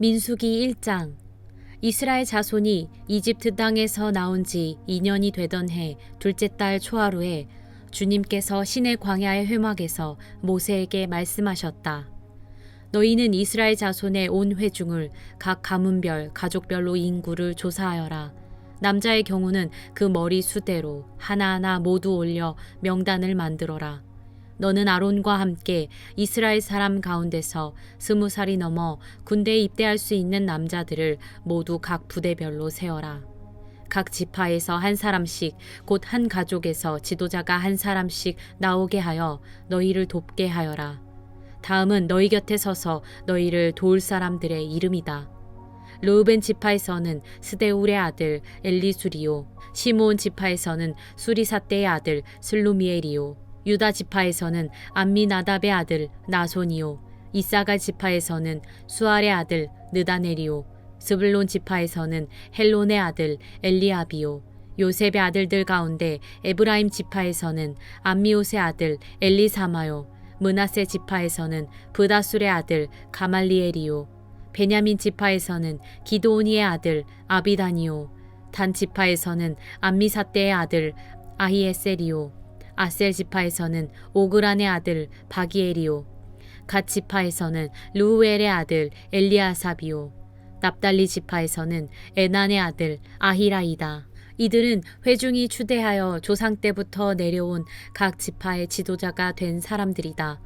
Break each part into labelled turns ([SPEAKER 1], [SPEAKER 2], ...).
[SPEAKER 1] 민수기 1장. 이스라엘 자손이 이집트 땅에서 나온 지 2년이 되던 해 둘째 달 초하루에 주님께서 시내 광야의 회막에서 모세에게 말씀하셨다. 너희는 이스라엘 자손의 온 회중을 각 가문별, 가족별로 인구를 조사하여라. 남자의 경우는 그 머리 수대로 하나하나 모두 올려 명단을 만들어라. 너는 아론과 함께 이스라엘 사람 가운데서 20살이 넘어 군대에 입대할 수 있는 남자들을 모두 각 부대별로 세워라. 각 지파에서 한 사람씩, 곧 한 가족에서 지도자가 한 사람씩 나오게 하여 너희를 돕게 하여라. 다음은 너희 곁에 서서 너희를 도울 사람들의 이름이다. 르우벤 지파에서는 스데울의 아들 엘리수리요, 시므온 지파에서는 수리사떼의 아들 슬루미엘이요, 유다 지파에서는 암미나답의 아들 나손이요, 이사갈 지파에서는 수알의 아들 느다넬이요, 스불론 지파에서는 헬론의 아들 엘리압이요, 요셉의 아들들 가운데 에브라임 지파에서는 암미옷의 아들 엘리사마요, 므낫세 지파에서는 브다술의 아들 가말리엘이요, 베냐민 지파에서는 기드오니의 아들 아비다니요, 단 지파에서는 암미사떼의 아들 아히에셀이요, 아셀 지파에서는 오그란의 아들 바기엘이요, 갓 지파에서는 르우엘의 아들 엘리아삽이요, 납달리 지파에서는 에난의 아들 아히라이다. 이들은 회중이 추대하여 조상 때부터 내려온 각 지파의 지도자가 된 사람들이다.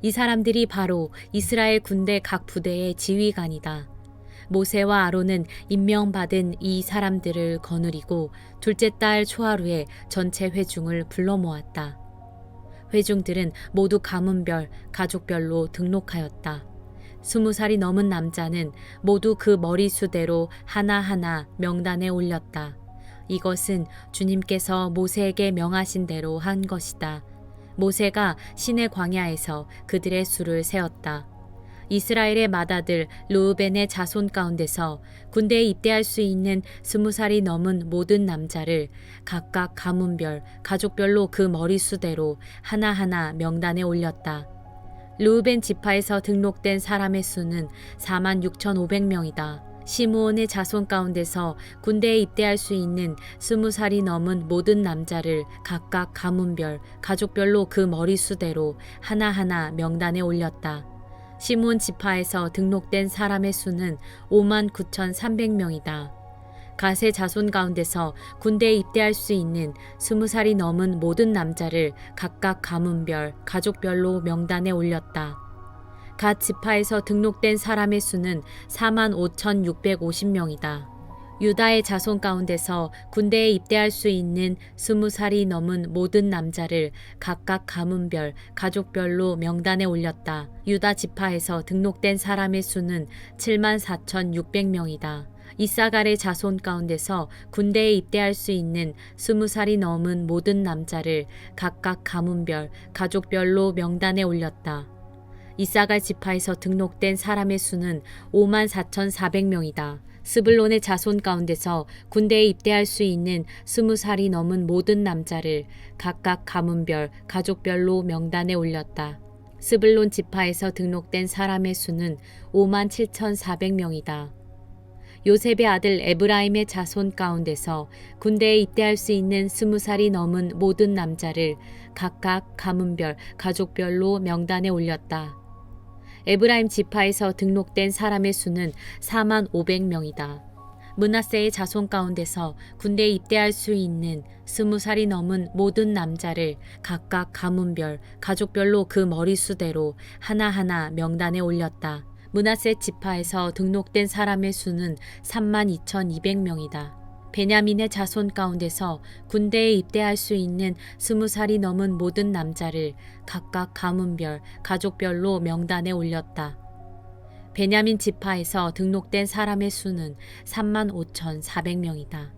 [SPEAKER 1] 이 사람들이 바로 이스라엘 군대 각 부대의 지휘관이다. 모세와 아론은 임명받은 이 사람들을 거느리고 둘째 달 초하루에 전체 회중을 불러 모았다. 회중들은 모두 가문별, 가족별로 등록하였다. 20살이 넘은 남자는 모두 그 머리수대로 하나하나 명단에 올렸다. 이것은 주님께서 모세에게 명하신 대로 한 것이다. 모세가 시내 광야에서 그들의 수를 세었다. 이스라엘의 맏아들 르우벤의 자손 가운데서 군대에 입대할 수 있는 20살이 넘은 모든 남자를 각각 가문별, 가족별로 그 머리수대로 하나하나 명단에 올렸다. 르우벤 지파에서 등록된 사람의 수는 46,500명이다. 시므온의 자손 가운데서 군대에 입대할 수 있는 20살이 넘은 모든 남자를 각각 가문별, 가족별로 그 머리수대로 하나하나 명단에 올렸다. 시므온 지파에서 등록된 사람의 수는 59,300명이다. 갓의 자손 가운데서 군대에 입대할 수 있는 20살이 넘은 모든 남자를 각각 가문별, 가족별로 명단에 올렸다. 갓 지파에서 등록된 사람의 수는 45,650명이다. 유다의 자손 가운데서 군대에 입대할 수 있는 20살이 넘은 모든 남자를 각각 가문별, 가족별로 명단에 올렸다. 유다 지파에서 등록된 사람의 수는 74,600명이다. 이사갈의 자손 가운데서 군대에 입대할 수 있는 20살이 넘은 모든 남자를 각각 가문별, 가족별로 명단에 올렸다. 이사갈 지파에서 등록된 사람의 수는 54,400명이다. 스불론의 자손 가운데서 군대에 입대할 수 있는 20살이 넘은 모든 남자를 각각 가문별, 가족별로 명단에 올렸다. 스불론 지파에서 등록된 사람의 수는 57,400명이다. 요셉의 아들 에브라임의 자손 가운데서 군대에 입대할 수 있는 20살이 넘은 모든 남자를 각각 가문별, 가족별로 명단에 올렸다. 에브라임 지파에서 등록된 사람의 수는 45,000명이다. 므낫세의 자손 가운데서 군대에 입대할 수 있는 20살이 넘은 모든 남자를 각각 가문별, 가족별로 그 머리수대로 하나하나 명단에 올렸다. 므낫세 지파에서 등록된 사람의 수는 32,200명이다. 베냐민의 자손 가운데서 군대에 입대할 수 있는 20살이 넘은 모든 남자를 각각 가문별, 가족별로 명단에 올렸다. 베냐민 지파에서 등록된 사람의 수는 35,400명이다.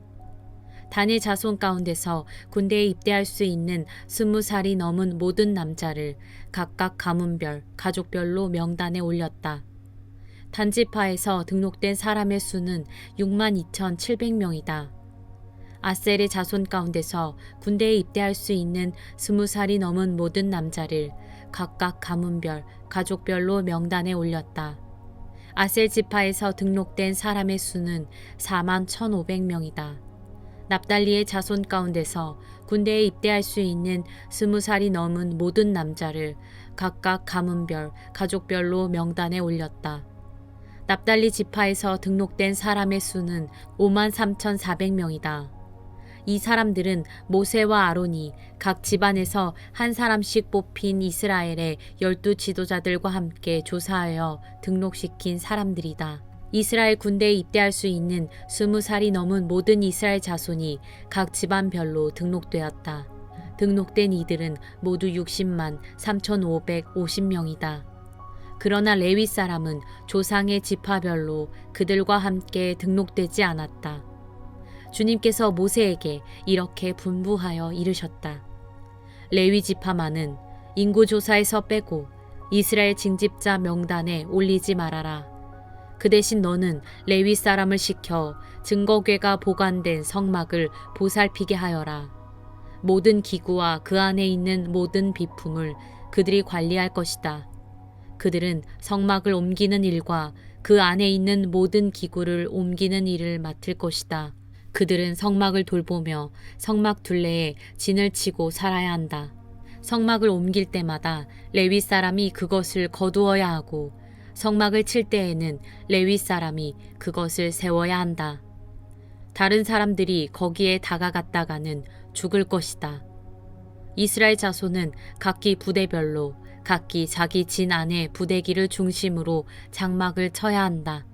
[SPEAKER 1] 단의 자손 가운데서 군대에 입대할 수 있는 20살이 넘은 모든 남자를 각각 가문별, 가족별로 명단에 올렸다. 단지파에서 등록된 사람의 수는 62,700명이다. 아셀의 자손 가운데서 군대에 입대할 수 있는 20살이 넘은 모든 남자를 각각 가문별, 가족별로 명단에 올렸다. 아셀 지파에서 등록된 사람의 수는 4만 1,500명이다. 납달리의 자손 가운데서 군대에 입대할 수 있는 20살이 넘은 모든 남자를 각각 가문별, 가족별로 명단에 올렸다. 납달리 지파에서 등록된 사람의 수는 5만 3,400명이다. 이 사람들은 모세와 아론이 각 집안에서 한 사람씩 뽑힌 이스라엘의 12 지도자들과 함께 조사하여 등록시킨 사람들이다. 이스라엘 군대에 입대할 수 있는 20살이 넘은 모든 이스라엘 자손이 각 집안별로 등록되었다. 등록된 이들은 모두 60만 3,550명이다. 그러나 레위 사람은 조상의 지파별로 그들과 함께 등록되지 않았다. 주님께서 모세에게 이렇게 분부하여 이르셨다. 레위 지파만은 인구조사에서 빼고 이스라엘 징집자 명단에 올리지 말아라. 그 대신 너는 레위 사람을 시켜 증거궤가 보관된 성막을 보살피게 하여라. 모든 기구와 그 안에 있는 모든 비품을 그들이 관리할 것이다. 그들은 성막을 옮기는 일과 그 안에 있는 모든 기구를 옮기는 일을 맡을 것이다. 그들은 성막을 돌보며 성막 둘레에 진을 치고 살아야 한다. 성막을 옮길 때마다 레위 사람이 그것을 거두어야 하고 성막을 칠 때에는 레위 사람이 그것을 세워야 한다. 다른 사람들이 거기에 다가갔다가는 죽을 것이다. 이스라엘 자손은 각기 부대별로 각기 자기 진 안에 부대기를 중심으로 장막을 쳐야 한다.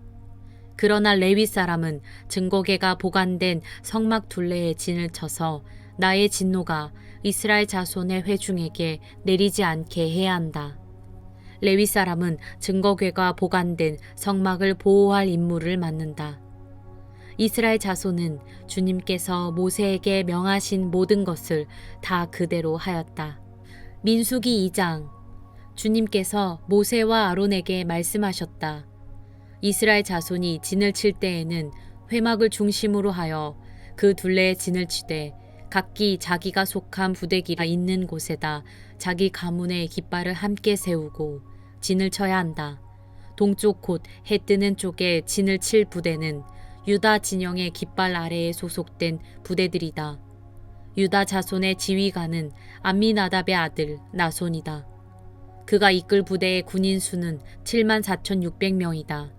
[SPEAKER 1] 그러나 레위 사람은 증거궤가 보관된 성막 둘레에 진을 쳐서 나의 진노가 이스라엘 자손의 회중에게 내리지 않게 해야 한다. 레위 사람은 증거궤가 보관된 성막을 보호할 임무를 맡는다. 이스라엘 자손은 주님께서 모세에게 명하신 모든 것을 다 그대로 하였다. 민수기 2장. 주님께서 모세와 아론에게 말씀하셨다. 이스라엘 자손이 진을 칠 때에는 회막을 중심으로 하여 그 둘레에 진을 치되 각기 자기가 속한 부대기가 있는 곳에다 자기 가문의 깃발을 함께 세우고 진을 쳐야 한다. 동쪽 곧 해 뜨는 쪽에 진을 칠 부대는 유다 진영의 깃발 아래에 소속된 부대들이다. 유다 자손의 지휘관은 암미나답의 아들 나손이다. 그가 이끌 부대의 군인 수는 7만 4,600명이다.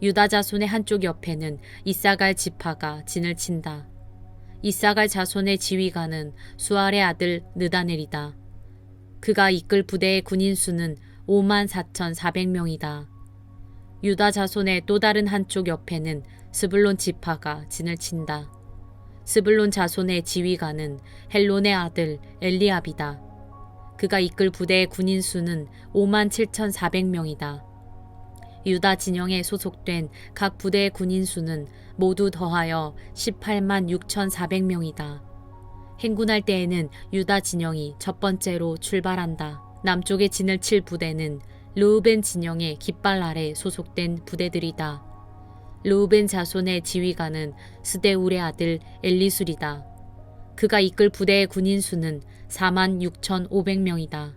[SPEAKER 1] 유다 자손의 한쪽 옆에는 이사갈 지파가 진을 친다. 이사갈 자손의 지휘관은 수알의 아들 느다넬이다. 그가 이끌 부대의 군인 수는 5만 4,400명이다. 유다 자손의 또 다른 한쪽 옆에는 스불론 지파가 진을 친다. 스불론 자손의 지휘관은 헬론의 아들 엘리압이다. 그가 이끌 부대의 군인 수는 5만 7,400명이다. 유다 진영에 소속된 각 부대의 군인 수는 모두 더하여 18만 6,400명이다. 행군할 때에는 유다 진영이 첫 번째로 출발한다. 남쪽에 진을 칠 부대는 르우벤 진영의 깃발 아래 소속된 부대들이다. 르우벤 자손의 지휘관은 스데울의 아들 엘리술이다. 그가 이끌 부대의 군인 수는 4만 6,500명이다.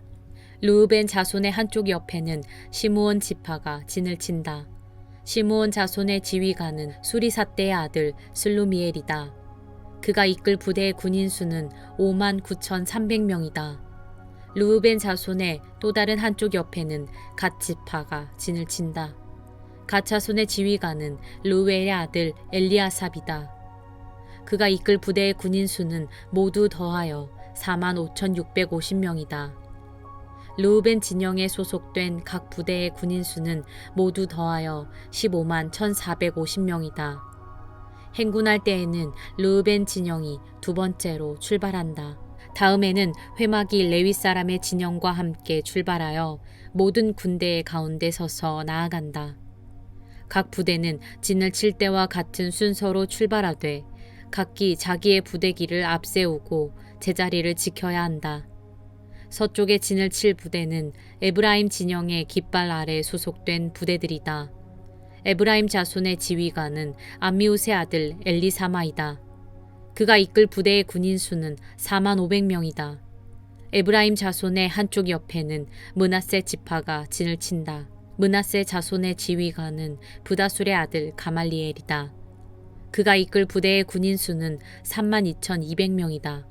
[SPEAKER 1] 르우벤 자손의 한쪽 옆에는 시므온 지파가 진을 친다. 시므온 자손의 지휘관은 수리사떼의 아들 슬루미엘이다. 그가 이끌 부대의 군인 수는 5만 9,300명이다. 르우벤 자손의 또 다른 한쪽 옆에는 갓 지파가 진을 친다. 갓 자손의 지휘관은 르우엘의 아들 엘리아삽이다. 그가 이끌 부대의 군인 수는 모두 더하여 4만 5,650명이다. 르우벤 진영에 소속된 각 부대의 군인 수는 모두 더하여 15만 1,450명이다. 행군할 때에는 르우벤 진영이 두 번째로 출발한다. 다음에는 회막이 레위 사람의 진영과 함께 출발하여 모든 군대의 가운데 서서 나아간다. 각 부대는 진을 칠 때와 같은 순서로 출발하되 각기 자기의 부대기를 앞세우고 제자리를 지켜야 한다. 서쪽에 진을 칠 부대는 에브라임 진영의 깃발 아래 소속된 부대들이다. 에브라임 자손의 지휘관은 암미우스의 아들 엘리사마이다. 그가 이끌 부대의 군인 수는 4만 500명이다. 에브라임 자손의 한쪽 옆에는 므낫세 지파가 진을 친다. 므낫세 자손의 지휘관은 부다술의 아들 가말리엘이다. 그가 이끌 부대의 군인 수는 32,200명이다.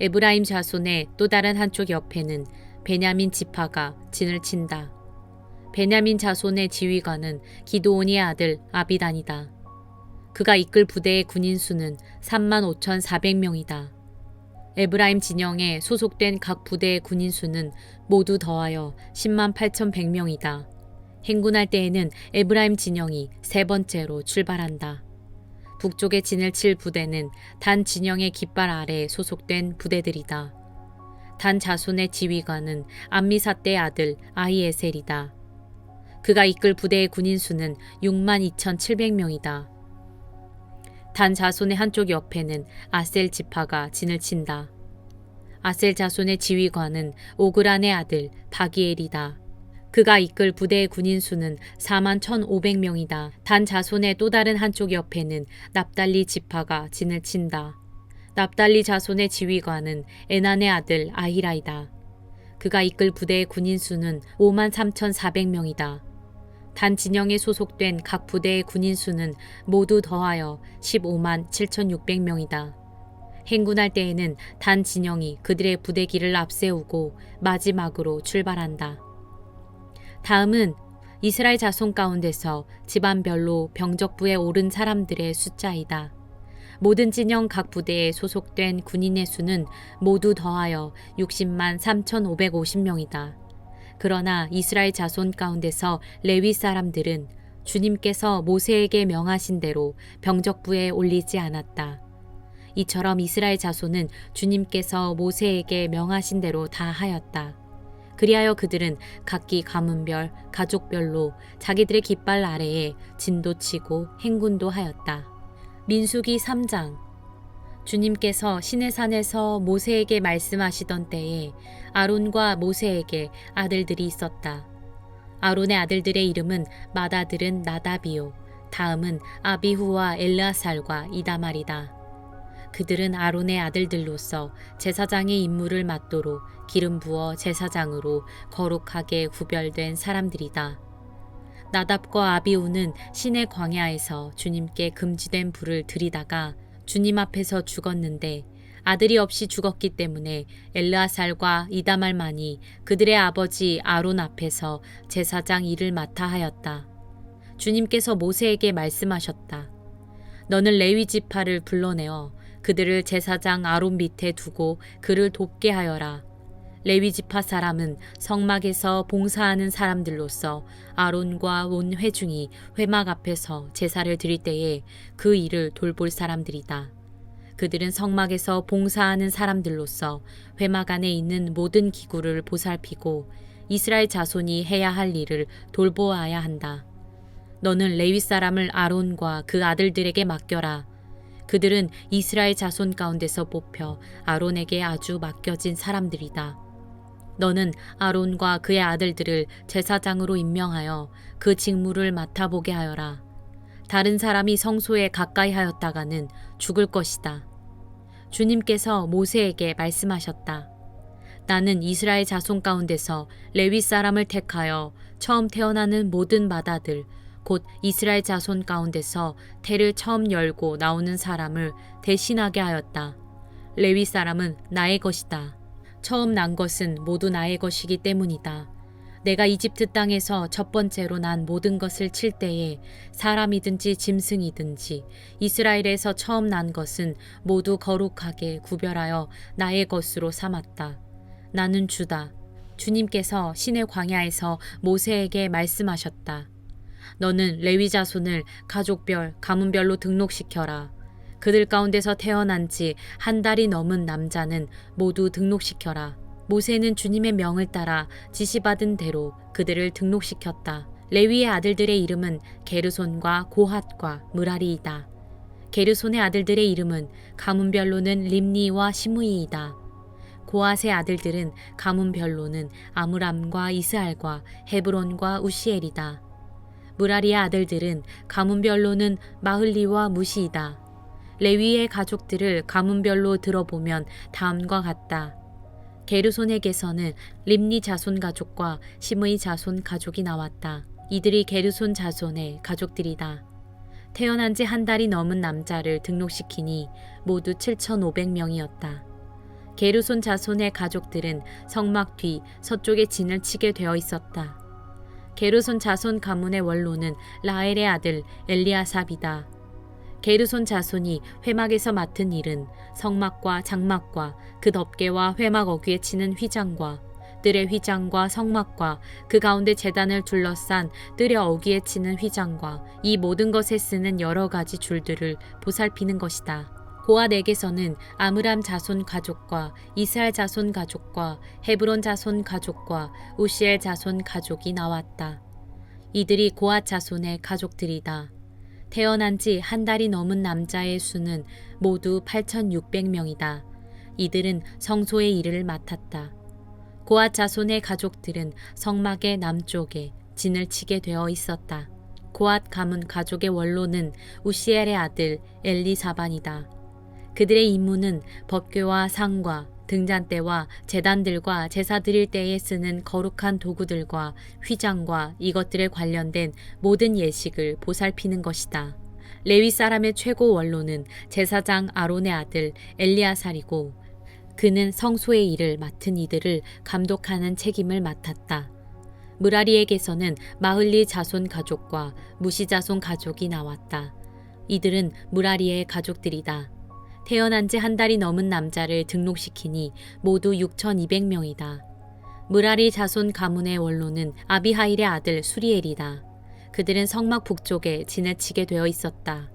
[SPEAKER 1] 에브라임 자손의 또 다른 한쪽 옆에는 베냐민 지파가 진을 친다. 베냐민 자손의 지휘관은 기드온의 아들 아비단이다. 그가 이끌 부대의 군인 수는 35,400명이다. 에브라임 진영에 소속된 각 부대의 군인 수는 모두 더하여 108,100명이다. 행군할 때에는 에브라임 진영이 세 번째로 출발한다. 북쪽에 진을 칠 부대는 단 진영의 깃발 아래에 소속된 부대들이다. 단 자손의 지휘관은 암미사떼의 아들 아히에셀이다. 그가 이끌 부대의 군인 수는 62,700명이다. 단 자손의 한쪽 옆에는 아셀 지파가 진을 친다. 아셀 자손의 지휘관은 오그란의 아들 바기엘이다. 그가 이끌 부대의 군인 수는 41,500명이다. 단 자손의 또 다른 한쪽 옆에는 납달리 지파가 진을 친다. 납달리 자손의 지휘관은 에난의 아들 아히라이다. 그가 이끌 부대의 군인 수는 53,400명이다. 단 진영에 소속된 각 부대의 군인 수는 모두 더하여 157,600명이다. 행군할 때에는 단 진영이 그들의 부대 길을 앞세우고 마지막으로 출발한다. 다음은 이스라엘 자손 가운데서 집안별로 병적부에 오른 사람들의 숫자이다. 모든 진영 각 부대에 소속된 군인의 수는 모두 더하여 60만 3,550명이다. 그러나 이스라엘 자손 가운데서 레위 사람들은 주님께서 모세에게 명하신 대로 병적부에 올리지 않았다. 이처럼 이스라엘 자손은 주님께서 모세에게 명하신 대로 다 하였다. 그리하여 그들은 각기 가문별, 가족별로 자기들의 깃발 아래에 진도 치고 행군도 하였다. 민수기 3장. 주님께서 시내산에서 모세에게 말씀하시던 때에 아론과 모세에게 아들들이 있었다. 아론의 아들들의 이름은 맏아들은 나답이요, 다음은 아비후와 엘르아살과 이다말이다. 그들은 아론의 아들들로서 제사장의 임무를 맡도록 기름 부어 제사장으로 거룩하게 구별된 사람들이다. 나답과 아비후는 시내 광야에서 주님께 금지된 불을 들이다가 주님 앞에서 죽었는데 아들이 없이 죽었기 때문에 엘르아살과 이다말만이 그들의 아버지 아론 앞에서 제사장 일을 맡아 하였다. 주님께서 모세에게 말씀하셨다. 너는 레위 지파를 불러내어 그들을 제사장 아론 밑에 두고 그를 돕게 하여라. 레위 지파 사람은 성막에서 봉사하는 사람들로서 아론과 온 회중이 회막 앞에서 제사를 드릴 때에 그 일을 돌볼 사람들이다. 그들은 성막에서 봉사하는 사람들로서 회막 안에 있는 모든 기구를 보살피고 이스라엘 자손이 해야 할 일을 돌보아야 한다. 너는 레위 사람을 아론과 그 아들들에게 맡겨라. 그들은 이스라엘 자손 가운데서 뽑혀 아론에게 아주 맡겨진 사람들이다. 너는 아론과 그의 아들들을 제사장으로 임명하여 그 직무를 맡아보게 하여라. 다른 사람이 성소에 가까이 하였다가는 죽을 것이다. 주님께서 모세에게 말씀하셨다. 나는 이스라엘 자손 가운데서 레위 사람을 택하여 처음 태어나는 모든 맏아들, 곧 이스라엘 자손 가운데서 태를 처음 열고 나오는 사람을 대신하게 하였다. 레위 사람은 나의 것이다. 처음 난 것은 모두 나의 것이기 때문이다. 내가 이집트 땅에서 첫 번째로 난 모든 것을 칠 때에 사람이든지 짐승이든지 이스라엘에서 처음 난 것은 모두 거룩하게 구별하여 나의 것으로 삼았다. 나는 주다. 주님께서 시내 광야에서 모세에게 말씀하셨다. 너는 레위 자손을 가족별, 가문별로 등록시켜라. 그들 가운데서 태어난 지 한 달이 넘은 남자는 모두 등록시켜라. 모세는 주님의 명을 따라 지시받은 대로 그들을 등록시켰다. 레위의 아들들의 이름은 게르손과 고핫과 므라리이다. 게르손의 아들들의 이름은 가문별로는 림니와 시므이이다. 고핫의 아들들은 가문별로는 아므람과 이스알과 헤브론과 우시엘이다. 므라리의 아들들은 가문별로는 마흘리와 무시이다. 레위의 가족들을 가문별로 들어보면 다음과 같다. 게르손에게서는 림니 자손 가족과 심의 자손 가족이 나왔다. 이들이 게르손 자손의 가족들이다. 태어난 지 한 달이 넘은 남자를 등록시키니 모두 7,500명이었다. 게르손 자손의 가족들은 성막 뒤 서쪽에 진을 치게 되어 있었다. 게르손 자손 가문의 원로는 라헬의 아들 엘리아삽이다. 게르손 자손이 회막에서 맡은 일은 성막과 장막과 그 덮개와 회막 어귀에 치는 휘장과 뜰의 휘장과 성막과 그 가운데 제단을 둘러싼 뜰의 어귀에 치는 휘장과 이 모든 것에 쓰는 여러 가지 줄들을 보살피는 것이다. 고앗에게서는 아므람 자손 가족과 이스라엘 자손 가족과 헤브론 자손 가족과 우시엘 자손 가족이 나왔다. 이들이 고앗 자손의 가족들이다. 태어난 지 한 달이 넘은 남자의 수는 모두 8,600명이다. 이들은 성소의 일을 맡았다. 고앗 자손의 가족들은 성막의 남쪽에 진을 치게 되어 있었다. 고앗 가문 가족의 원로는 우시엘의 아들 엘리사반이다. 그들의 임무는 법궤와 상과 등잔대와 제단들과 제사 드릴 때에 쓰는 거룩한 도구들과 휘장과 이것들에 관련된 모든 예식을 보살피는 것이다. 레위 사람의 최고 원로는 제사장 아론의 아들 엘리아살이고 그는 성소의 일을 맡은 이들을 감독하는 책임을 맡았다. 무라리에게서는 마흘리 자손 가족과 무시 자손 가족이 나왔다. 이들은 무라리의 가족들이다. 태어난 지 한 달이 넘은 남자를 등록시키니 모두 6,200명이다. 무라리 자손 가문의 원로는 아비하일의 아들 수리엘이다. 그들은 성막 북쪽에 진을 치게 되어 있었다.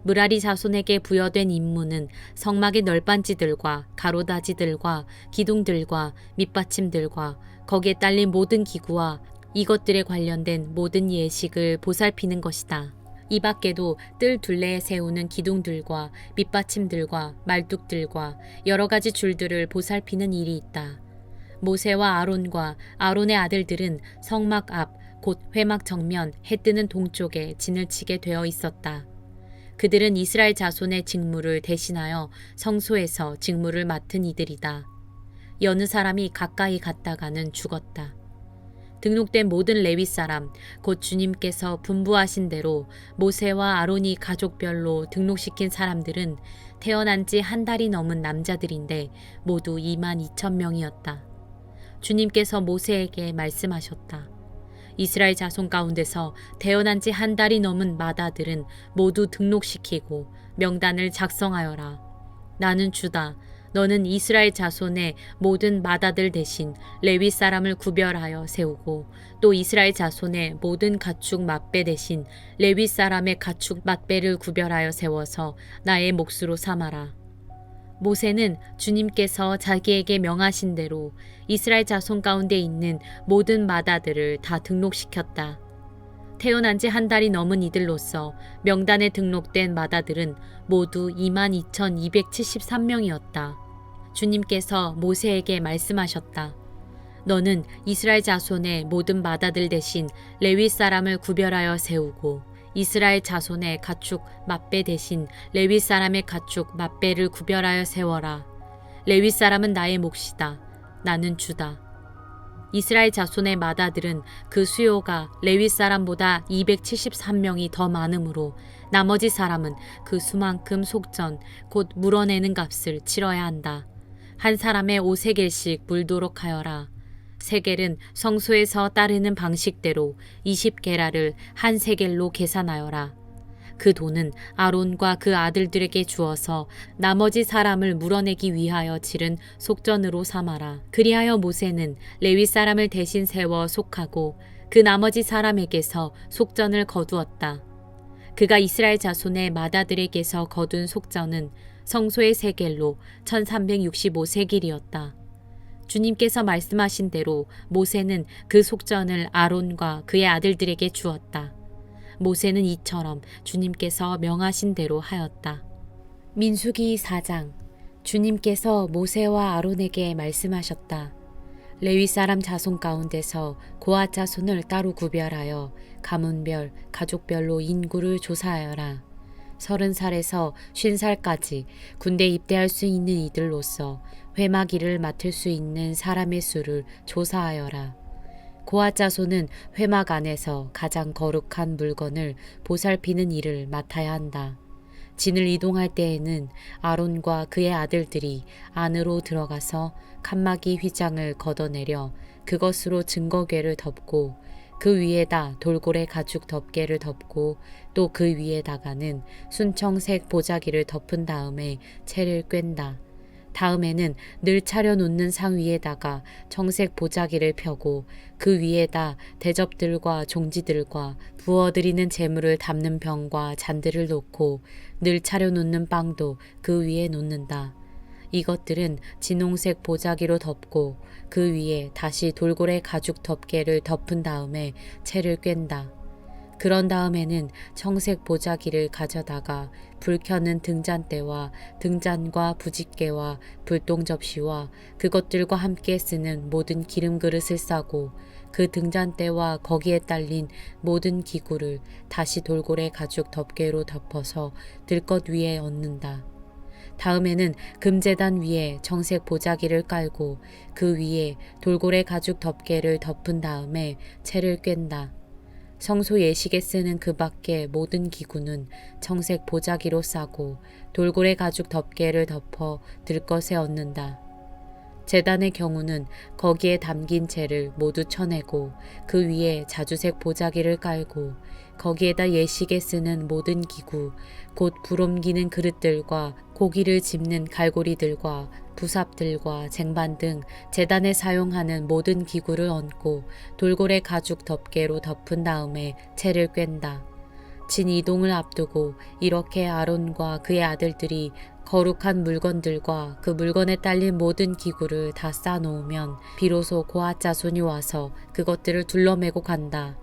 [SPEAKER 1] 무라리 자손에게 부여된 임무는 성막의 널빤지들과 가로다지들과 기둥들과 밑받침들과 거기에 딸린 모든 기구와 이것들에 관련된 모든 예식을 보살피는 것이다. 이 밖에도 뜰 둘레에 세우는 기둥들과 밑받침들과 말뚝들과 여러 가지 줄들을 보살피는 일이 있다. 모세와 아론과 아론의 아들들은 성막 앞 곧 회막 정면 해 뜨는 동쪽에 진을 치게 되어 있었다. 그들은 이스라엘 자손의 직무를 대신하여 성소에서 직무를 맡은 이들이다. 여느 사람이 가까이 갔다가는 죽었다. 등록된 모든 레위 사람, 곧 주님께서 분부하신 대로 모세와 아론이 가족별로 등록시킨 사람들은 태어난 지 한 달이 넘은 남자들인데 모두 22,000명이었다. 주님께서 모세에게 말씀하셨다. 이스라엘 자손 가운데서 태어난 지 한 달이 넘은 마다들은 모두 등록시키고 명단을 작성하여라. 나는 주다. 너는 이스라엘 자손의 모든 마다들 대신 레위 사람을 구별하여 세우고 또 이스라엘 자손의 모든 가축 맏배 대신 레위 사람의 가축 맏배를 구별하여 세워서 나의 몫으로 삼아라. 모세는 주님께서 자기에게 명하신 대로 이스라엘 자손 가운데 있는 모든 마다들을 다 등록시켰다. 태어난 지 한 달이 넘은 이들로서 명단에 등록된 마다들은 모두 22,273명이었다. 주님께서 모세에게 말씀하셨다. 너는 이스라엘 자손의 모든 마다들 대신 레위 사람을 구별하여 세우고 이스라엘 자손의 가축 맏배 대신 레위 사람의 가축 맏배를 구별하여 세워라. 레위 사람은 나의 몫이다. 나는 주다. 이스라엘 자손의 마다들은 그 수요가 레위 사람보다 273명이 더 많으므로 나머지 사람은 그 수만큼 속전 곧 물어내는 값을 치러야 한다. 한 사람의 5세겔씩 물도록 하여라. 세겔은 성소에서 따르는 방식대로 20게라를 한 세겔로 계산하여라. 그 돈은 아론과 그 아들들에게 주어서 나머지 사람을 물어내기 위하여 치른 속전으로 삼아라. 그리하여 모세는 레위 사람을 대신 세워 속하고 그 나머지 사람에게서 속전을 거두었다. 그가 이스라엘 자손의 마다들에게서 거둔 속전은 성소의 세겔로 1365세겔이었다. 주님께서 말씀하신 대로 모세는 그 속전을 아론과 그의 아들들에게 주었다. 모세는 이처럼 주님께서 명하신 대로 하였다. 민수기 4장. 주님께서 모세와 아론에게 말씀하셨다. 레위 사람 자손 가운데서 고앗 자손을 따로 구별하여 가문별, 가족별로 인구를 조사하여라. 30살에서 50살까지 군대 입대할 수 있는 이들로서 회막 일을 맡을 수 있는 사람의 수를 조사하여라. 고앗 자손은 회막 안에서 가장 거룩한 물건을 보살피는 일을 맡아야 한다. 진을 이동할 때에는 아론과 그의 아들들이 안으로 들어가서 칸막이 휘장을 걷어내려 그것으로 증거궤를 덮고 그 위에다 돌고래 가죽 덮개를 덮고 또 그 위에다가는 순청색 보자기를 덮은 다음에 채를 꿰다. 다음에는 늘 차려놓는 상 위에다가 청색 보자기를 펴고 그 위에다 대접들과 종지들과 부어드리는 재물을 담는 병과 잔들을 놓고 늘 차려놓는 빵도 그 위에 놓는다. 이것들은 진홍색 보자기로 덮고 그 위에 다시 돌고래 가죽 덮개를 덮은 다음에 채를 꿰다. 그런 다음에는 청색 보자기를 가져다가 불 켜는 등잔대와 등잔과 부집개와 불똥 접시와 그것들과 함께 쓰는 모든 기름 그릇을 싸고 그 등잔대와 거기에 딸린 모든 기구를 다시 돌고래 가죽 덮개로 덮어서 들것 위에 얹는다. 다음에는 금제단 위에 청색 보자기를 깔고 그 위에 돌고래 가죽 덮개를 덮은 다음에 채를 꿰다. 성소 예식에 쓰는 그 밖의 모든 기구는 청색 보자기로 싸고 돌고래 가죽 덮개를 덮어 들것에 얹는다. 제단의 경우는 거기에 담긴 재를 모두 쳐내고 그 위에 자주색 보자기를 깔고 거기에다 예식에 쓰는 모든 기구, 곧 불 옮기는 그릇들과 고기를 집는 갈고리들과 부삽들과 쟁반 등 제단에 사용하는 모든 기구를 얹고 돌고래 가죽 덮개로 덮은 다음에 채를 꿰다. 진 이동을 앞두고 이렇게 아론과 그의 아들들이 거룩한 물건들과 그 물건에 딸린 모든 기구를 다 쌓아놓으면 비로소 고앗 자손이 와서 그것들을 둘러매고 간다.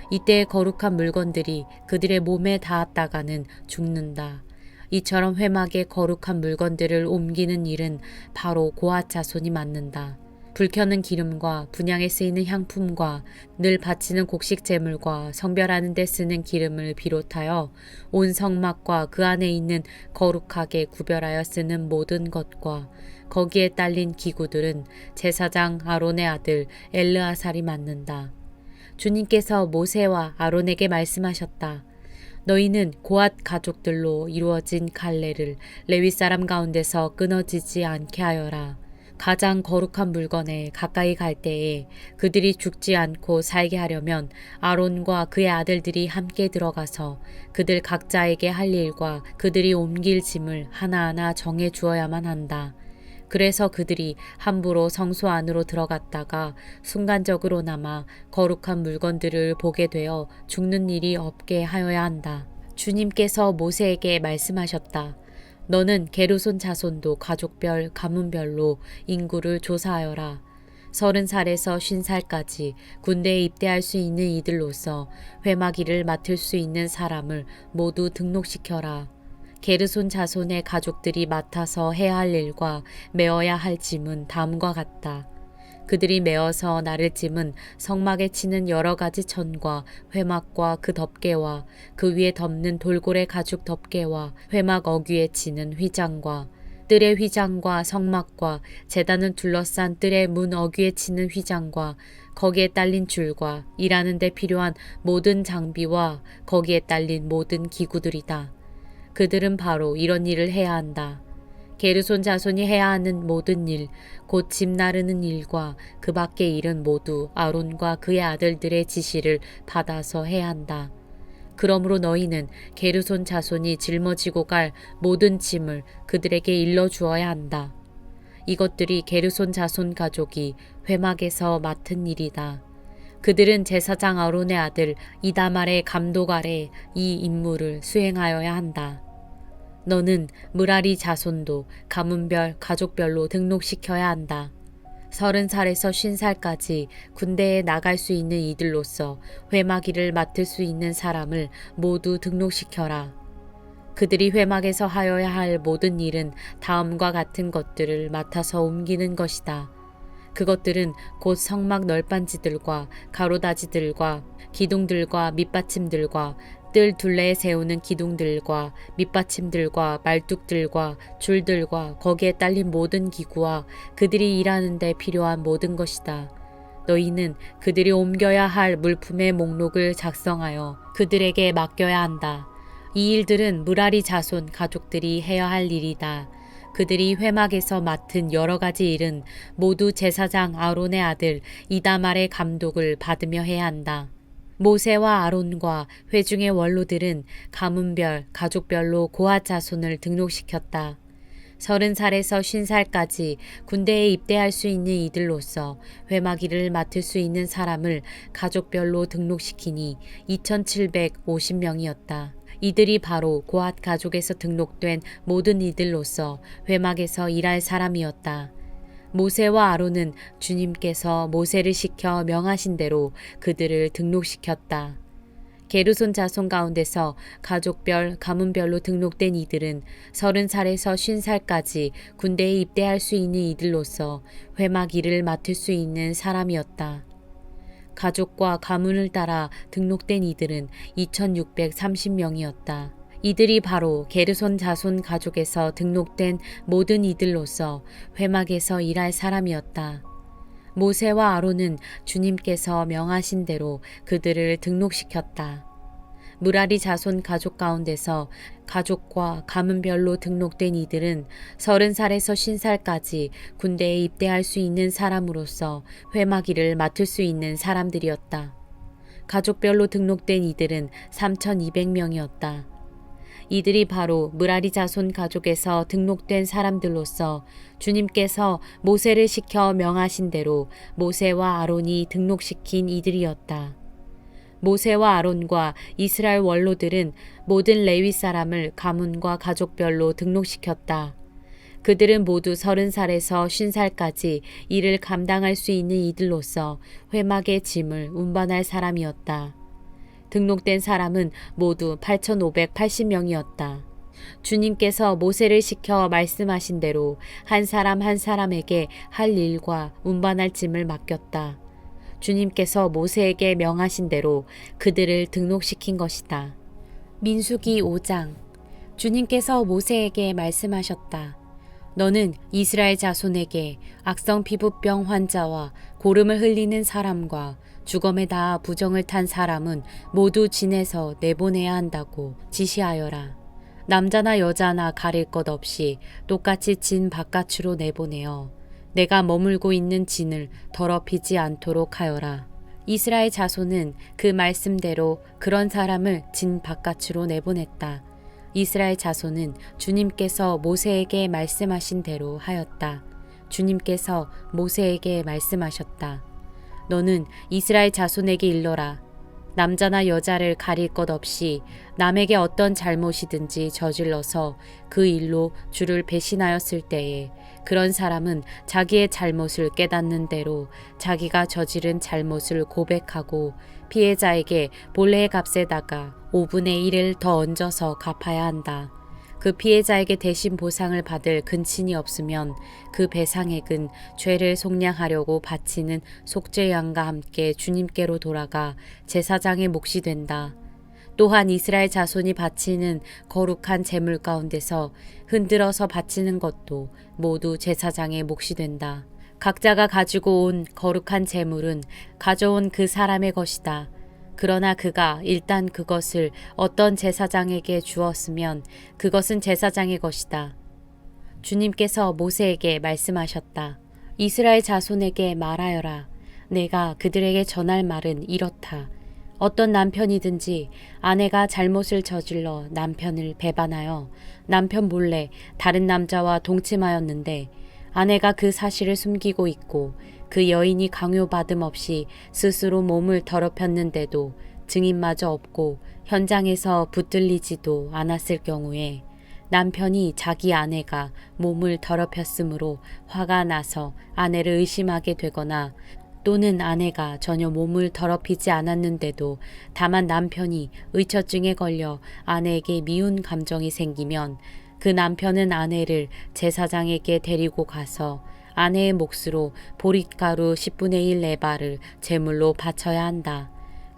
[SPEAKER 1] 이때 거룩한 물건들이 그들의 몸에 닿았다가는 죽는다. 이처럼 회막의 거룩한 물건들을 옮기는 일은 바로 고앗 자손이 맡는다. 불 켜는 기름과 분향에 쓰이는 향품과 늘 바치는 곡식 제물과 성별하는 데 쓰는 기름을 비롯하여 온 성막과 그 안에 있는 거룩하게 구별하여 쓰는 모든 것과 거기에 딸린 기구들은 제사장 아론의 아들 엘르아살이 맡는다. 주님께서 모세와 아론에게 말씀하셨다. 너희는 고앗 가족들로 이루어진 갈래를 레위 사람 가운데서 끊어지지 않게 하여라. 가장 거룩한 물건에 가까이 갈 때에 그들이 죽지 않고 살게 하려면 아론과 그의 아들들이 함께 들어가서 그들 각자에게 할 일과 그들이 옮길 짐을 하나하나 정해 주어야만 한다. 그래서 그들이 함부로 성소 안으로 들어갔다가 순간적으로나마 거룩한 물건들을 보게 되어 죽는 일이 없게 하여야 한다. 주님께서 모세에게 말씀하셨다. 너는 게르손 자손도 가족별, 가문별로 인구를 조사하여라. 30살에서 50살까지 군대에 입대할 수 있는 이들로서 회막 일을 맡을 수 있는 사람을 모두 등록시켜라. 게르손 자손의 가족들이 맡아서 해야 할 일과 메어야 할 짐은 다음과 같다. 그들이 메어서 나를 짐은 성막에 치는 여러 가지 천과 회막과 그 덮개와 그 위에 덮는 돌고래 가죽 덮개와 회막 어귀에 치는 휘장과 뜰의 휘장과 성막과 제단을 둘러싼 뜰의 문 어귀에 치는 휘장과 거기에 딸린 줄과 일하는 데 필요한 모든 장비와 거기에 딸린 모든 기구들이다. 그들은 바로 이런 일을 해야 한다. 게르손 자손이 해야 하는 모든 일, 곧 집 나르는 일과 그 밖의 일은 모두 아론과 그의 아들들의 지시를 받아서 해야 한다. 그러므로 너희는 게르손 자손이 짊어지고 갈 모든 짐을 그들에게 일러주어야 한다. 이것들이 게르손 자손 가족이 회막에서 맡은 일이다. 그들은 제사장 아론의 아들 이다말의 감독 아래 이 임무를 수행하여야 한다. 너는 므라리 자손도 가문별, 가족별로 등록시켜야 한다. 30살에서 50살까지 군대에 나갈 수 있는 이들로서 회막 일을 맡을 수 있는 사람을 모두 등록시켜라. 그들이 회막에서 하여야 할 모든 일은 다음과 같은 것들을 맡아서 옮기는 것이다. 그것들은 곧 성막 널빤지들과 가로다지들과 기둥들과 밑받침들과 뜰 둘레에 세우는 기둥들과 밑받침들과 말뚝들과 줄들과 거기에 딸린 모든 기구와 그들이 일하는 데 필요한 모든 것이다. 너희는 그들이 옮겨야 할 물품의 목록을 작성하여 그들에게 맡겨야 한다. 이 일들은 무라리 자손 가족들이 해야 할 일이다. 그들이 회막에서 맡은 여러 가지 일은 모두 제사장 아론의 아들 이다말의 감독을 받으며 해야 한다. 모세와 아론과 회중의 원로들은 가문별, 가족별로 고핫 자손을 등록시켰다. 30살에서 50살까지 군대에 입대할 수 있는 이들로서 회막 일을 맡을 수 있는 사람을 가족별로 등록시키니 2750명이었다. 이들이 바로 고핫 가족에서 등록된 모든 이들로서 회막에서 일할 사람이었다. 모세와 아론은 주님께서 모세를 시켜 명하신 대로 그들을 등록시켰다. 게르손 자손 가운데서 가족별, 가문별로 등록된 이들은 30살에서 50살까지 군대에 입대할 수 있는 이들로서 회막 일을 맡을 수 있는 사람이었다. 가족과 가문을 따라 등록된 이들은 2630명이었다. 이들이 바로 게르손 자손 가족에서 등록된 모든 이들로서 회막에서 일할 사람이었다. 모세와 아론은 주님께서 명하신 대로 그들을 등록시켰다. 무라리 자손 가족 가운데서 가족과 가문별로 등록된 이들은 30살에서 50살까지 군대에 입대할 수 있는 사람으로서 회막 일을 맡을 수 있는 사람들이었다. 가족별로 등록된 이들은 3200명이었다. 이들이 바로 무라리 자손 가족에서 등록된 사람들로서 주님께서 모세를 시켜 명하신 대로 모세와 아론이 등록시킨 이들이었다. 모세와 아론과 이스라엘 원로들은 모든 레위 사람을 가문과 가족별로 등록시켰다. 그들은 모두 30살에서 50살까지 일을 감당할 수 있는 이들로서 회막의 짐을 운반할 사람이었다. 등록된 사람은 모두 8580명이었다. 주님께서 모세를 시켜 말씀하신 대로 한 사람 한 사람에게 할 일과 운반할 짐을 맡겼다. 주님께서 모세에게 명하신 대로 그들을 등록시킨 것이다. 민수기 5장. 주님께서 모세에게 말씀하셨다. 너는 이스라엘 자손에게 악성 피부병 환자와 고름을 흘리는 사람과 주검에 닿아 부정을 탄 사람은 모두 진에서 내보내야 한다고 지시하여라. 남자나 여자나 가릴 것 없이 똑같이 진 바깥으로 내보내어 내가 머물고 있는 진을 더럽히지 않도록 하여라. 이스라엘 자손은 그 말씀대로 그런 사람을 진 바깥으로 내보냈다. 이스라엘 자손은 주님께서 모세에게 말씀하신 대로 하였다. 주님께서 모세에게 말씀하셨다. 너는 이스라엘 자손에게 일러라. 남자나 여자를 가릴 것 없이 남에게 어떤 잘못이든지 저질러서 그 일로 주를 배신하였을 때에 그런 사람은 자기의 잘못을 깨닫는 대로 자기가 저지른 잘못을 고백하고 피해자에게 본래의 값에다가 5분의 1을 더 얹어서 갚아야 한다. 그 피해자에게 대신 보상을 받을 근친이 없으면 그 배상액은 죄를 속량하려고 바치는 속죄양과 함께 주님께로 돌아가 제사장의 몫이 된다. 또한 이스라엘 자손이 바치는 거룩한 제물 가운데서 흔들어서 바치는 것도 모두 제사장의 몫이 된다. 각자가 가지고 온 거룩한 제물은 가져온 그 사람의 것이다. 그러나 그가 일단 그것을 어떤 제사장에게 주었으면 그것은 제사장의 것이다. 주님께서 모세에게 말씀하셨다. 이스라엘 자손에게 말하여라. 내가 그들에게 전할 말은 이렇다. 어떤 남편이든지 아내가 잘못을 저질러 남편을 배반하여 남편 몰래 다른 남자와 동침하였는데 아내가 그 사실을 숨기고 있고 그 여인이 강요받음 없이 스스로 몸을 더럽혔는데도 증인마저 없고 현장에서 붙들리지도 않았을 경우에 남편이 자기 아내가 몸을 더럽혔으므로 화가 나서 아내를 의심하게 되거나 또는 아내가 전혀 몸을 더럽히지 않았는데도 다만 남편이 의처증에 걸려 아내에게 미운 감정이 생기면 그 남편은 아내를 제사장에게 데리고 가서 아내의 몫으로 보릿가루 10분의 1 네바를 제물로 바쳐야 한다.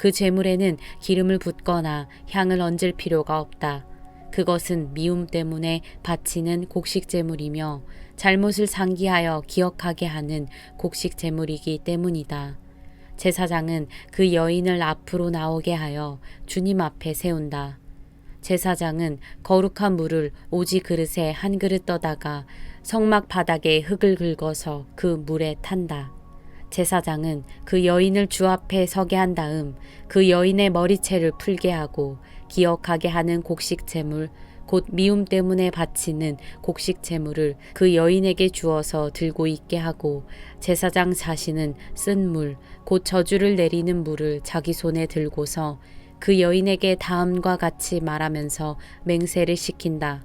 [SPEAKER 1] 그 제물에는 기름을 붓거나 향을 얹을 필요가 없다. 그것은 미움 때문에 바치는 곡식 제물이며 잘못을 상기하여 기억하게 하는 곡식 제물이기 때문이다. 제사장은 그 여인을 앞으로 나오게 하여 주님 앞에 세운다. 제사장은 거룩한 물을 오지 그릇에 한 그릇 떠다가 성막 바닥에 흙을 긁어서 그 물에 탄다. 제사장은 그 여인을 주 앞에 서게 한 다음 그 여인의 머리채를 풀게 하고 기억하게 하는 곡식 제물, 곧 미움 때문에 바치는 곡식 제물을 그 여인에게 주어서 들고 있게 하고 제사장 자신은 쓴 물, 곧 저주를 내리는 물을 자기 손에 들고서 그 여인에게 다음과 같이 말하면서 맹세를 시킨다.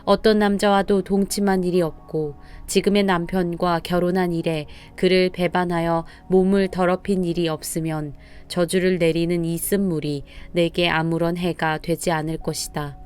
[SPEAKER 1] 어떤 남자와도 동침한 일이 없고 지금의 남편과 결혼한 이래 그를 배반하여 몸을 더럽힌 일이 없으면 저주를 내리는 이 쓴물이 내게 아무런 해가 되지 않을 것이다.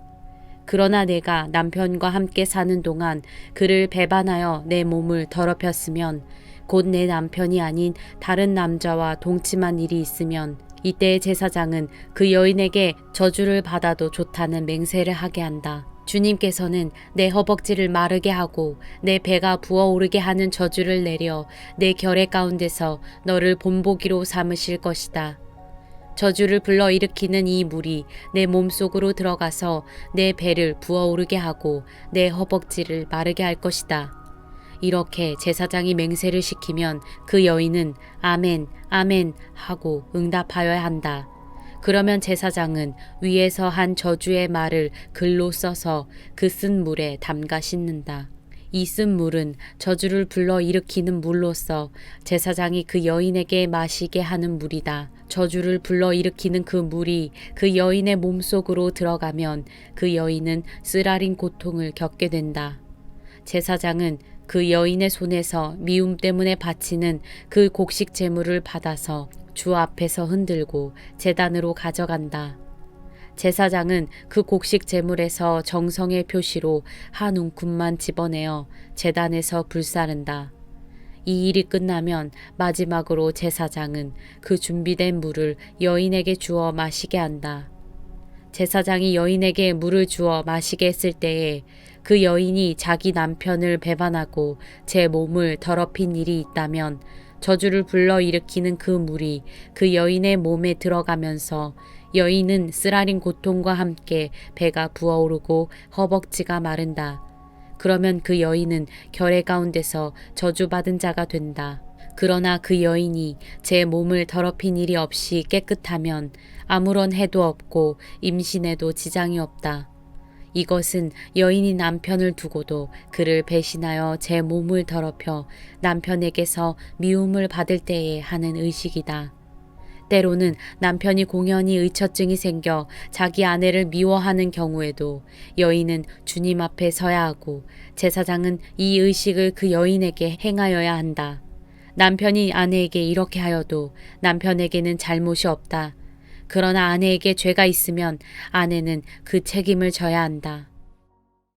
[SPEAKER 1] 그러나 내가 남편과 함께 사는 동안 그를 배반하여 내 몸을 더럽혔으면 곧 내 남편이 아닌 다른 남자와 동침한 일이 있으면 이때 제사장은 그 여인에게 저주를 받아도 좋다는 맹세를 하게 한다. 주님께서는 내 허벅지를 마르게 하고 내 배가 부어오르게 하는 저주를 내려 내 결의 가운데서 너를 본보기로 삼으실 것이다. 저주를 불러일으키는 이 물이 내 몸속으로 들어가서 내 배를 부어오르게 하고 내 허벅지를 마르게 할 것이다. 이렇게 제사장이 맹세를 시키면 그 여인은 아멘, 아멘 하고 응답하여야 한다. 그러면 제사장은 위에서 한 저주의 말을 글로 써서 그 쓴 물에 담가 씻는다. 이 쓴 물은 저주를 불러 일으키는 물로서 제사장이 그 여인에게 마시게 하는 물이다. 저주를 불러 일으키는 그 물이 그 여인의 몸속으로 들어가면 그 여인은 쓰라린 고통을 겪게 된다. 제사장은 그 여인의 손에서 미움 때문에 바치는 그 곡식 제물을 받아서 주 앞에서 흔들고 제단으로 가져간다. 제사장은 그 곡식 제물에서 정성의 표시로 한 움큼만 집어내어 제단에서 불사른다. 이 일이 끝나면 마지막으로 제사장은 그 준비된 물을 여인에게 주어 마시게 한다. 제사장이 여인에게 물을 주어 마시게 했을 때에 그 여인이 자기 남편을 배반하고 제 몸을 더럽힌 일이 있다면 저주를 불러 일으키는 그 물이 그 여인의 몸에 들어가면서 여인은 쓰라린 고통과 함께 배가 부어오르고 허벅지가 마른다. 그러면 그 여인은 결의 가운데서 저주받은 자가 된다. 그러나 그 여인이 제 몸을 더럽힌 일이 없이 깨끗하면 아무런 해도 없고 임신에도 지장이 없다. 이것은 여인이 남편을 두고도 그를 배신하여 제 몸을 더럽혀 남편에게서 미움을 받을 때에 하는 의식이다. 때로는 남편이 공연히 의처증이 생겨 자기 아내를 미워하는 경우에도 여인은 주님 앞에 서야 하고 제사장은 이 의식을 그 여인에게 행하여야 한다. 남편이 아내에게 이렇게 하여도 남편에게는 잘못이 없다. 그러나 아내에게 죄가 있으면 아내는 그 책임을 져야 한다.